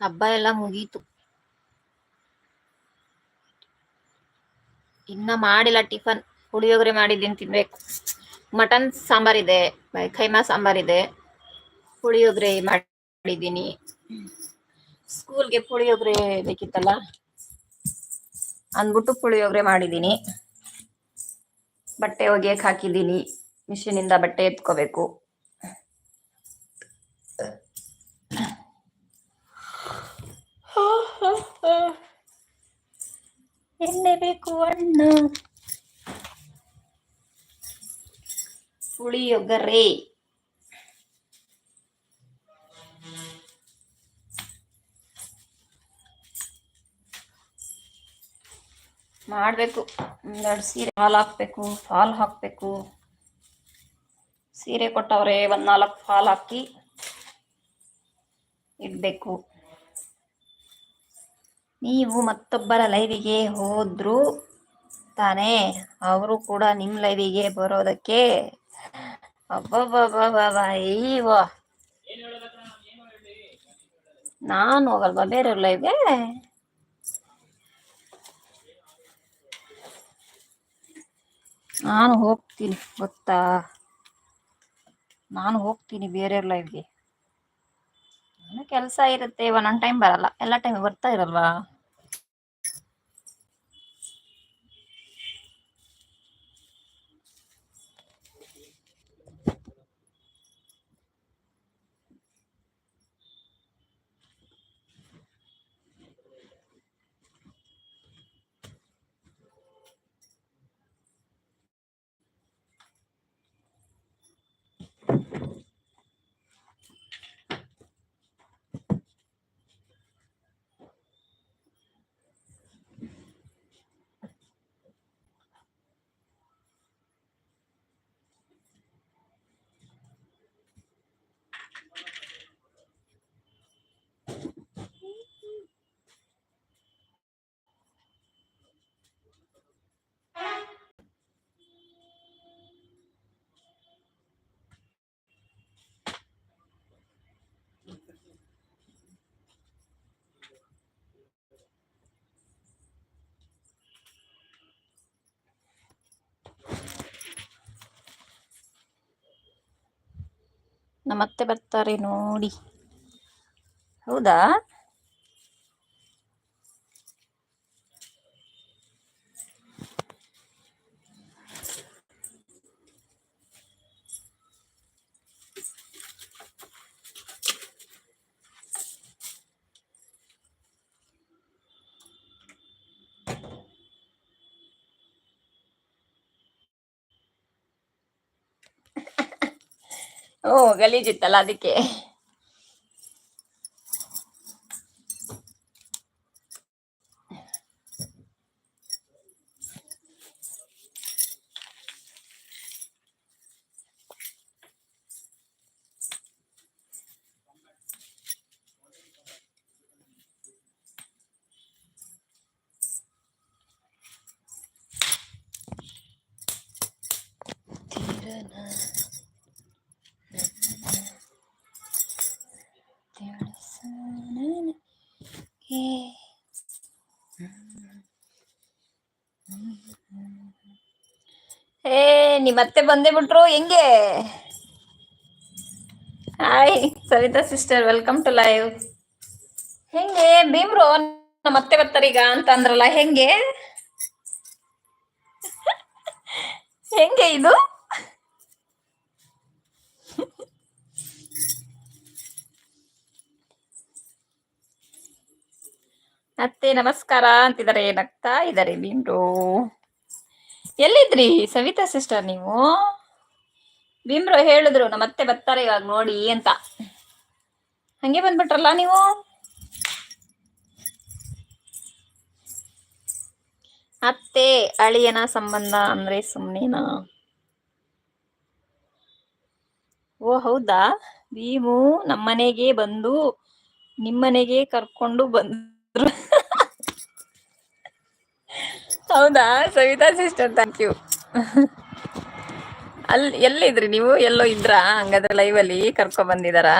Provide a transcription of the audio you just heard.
ಹಬ್ಬ ಎಲ್ಲ ಮುಗೀತು. ಇನ್ನ ಮಾಡಿಲ್ಲ ಟಿಫನ್. ಪುಳಿಯೋಗರೆ ಮಾಡಿದ್ದೀನಿ, ತಿನ್ಬೇಕು. ಮಟನ್ ಸಾಂಬಾರಿದೆ, ಖೈಮಾ ಸಾಂಬಾರಿದೆ, ಪುಳಿಯೋಗರೆ ಮಾಡಿದ್ದೀನಿ. ಸ್ಕೂಲ್ಗೆ ಪುಳಿಯೋಗರೆ ಬೇಕಿತ್ತಲ್ಲ ಅಂದ್ಬಿಟ್ಟು ಪುಳಿಯೋಗರೆ ಮಾಡಿದ್ದೀನಿ. ಬಟ್ಟೆ ಒಗೆಯಕ್ಕೆ ಹಾಕಿದ್ದೀನಿ, ಮಿಷಿನಿಂದ ಬಟ್ಟೆ ಎತ್ಕೋಬೇಕು. ಎಣ್ಣೆ ಬೇಕು ಅಣ್ಣ. ಪುಳಿಯೋಗರೆ ಮಾಡಬೇಕು. ಒಂದೆರಡು ಸೀರೆ ಫಾಲ್ ಹಾಕಬೇಕು. ಸೀರೆ ಕೊಟ್ಟವ್ರೆ, 4 ಫಾಲ್ ಹಾಕಿ ಇಡಬೇಕು. ನೀವು ಮತ್ತೊಬ್ಬರ ಲೈವಿಗೆ ಹೋದ್ರು ತಾನೇ ಅವರು ಕೂಡ ನಿಮ್ಮ ಲೈವಿಗೆ ಬರೋದಕ್ಕೆ ಅಯ್ಯೋ, ನಾನು ಹೋಗಲ್ವಾ ಬೇರೆಯವ್ರ ಲೈವ್ಗೆ? ನಾನು ಹೋಗ್ತೀನಿ ಗೊತ್ತಾ, ನಾನು ಹೋಗ್ತೀನಿ ಬೇರೆಯವ್ರ ಲೈವ್ಗೆ. ಕೆಲಸ ಇರುತ್ತೆ, ಒಂದೊಂದು ಟೈಮ್ ಬರಲ್ಲ, ಎಲ್ಲ ಟೈಮ್ ಬರ್ತಾ ಇರಲ್ವಾ. ನಮ್ಮತ್ತೆ ಬರ್ತಾರೆ ನೋಡಿ. ಹೌದಾ? ಓ, ಗಲೀಜಿತ್ತಲ್ಲ ಅದಕ್ಕೆ. ನಿಮ್ಮತ್ತೆ ಬಂದೇ ಬಿಟ್ರು, ಹೆಂಗೆ? Hi Savita sister, welcome to live. ಹೆಂಗೆ ಭೀಮ್ರು ನಮ್ಮತ್ತೆ ಬರ್ತಾರೀಗ ಅಂತ ಅಂದ್ರಲ್ಲ, ಹೆಂಗೆ ಹೆಂಗೆ ಇದು? ಅತ್ತೆ ನಮಸ್ಕಾರ ಅಂತಿದ್ದಾರೆ, ನಗ್ತಾ ಇದ್ದಾರೆ ಭೀಮ್ರು. ಎಲ್ಲಿದ್ರಿ ಸವಿತಾ ಸಿಸ್ಟರ್ ನೀವು? ಭೀಮ್ರು ಹೇಳಿದ್ರು ನಮ್ಮತ್ತೆ ಬರ್ತಾರೆ ಇವಾಗ ನೋಡಿ ಅಂತ, ಹಂಗೆ ಬಂದ್ಬಿಟ್ರಲ್ಲ ನೀವು. ಅತ್ತೆ ಅಳಿಯನ ಸಂಬಂಧ ಅಂದ್ರೆ ಸುಮ್ನೆನಾ? ಓ ಹೌದಾ? ಭೀಮು ನಮ್ಮನೆಗೆ ಬಂದು ನಿಮ್ಮನೆಗೆ ಕರ್ಕೊಂಡು ಬಂದ್ರು. ಹೌದಾ ಸವಿತಾ ಸಿಸ್ಟರ್, ಥ್ಯಾಂಕ್ ಯು. ಎಲ್ಲಿದ್ರಿ ನೀವು? ಎಲ್ಲೋ ಇದ್ರಾ? ಹಂಗಾದ್ರೆ ಲೈವ್ ಅಲ್ಲಿ ಕರ್ಕೊ ಬಂದಿದಾರಾ?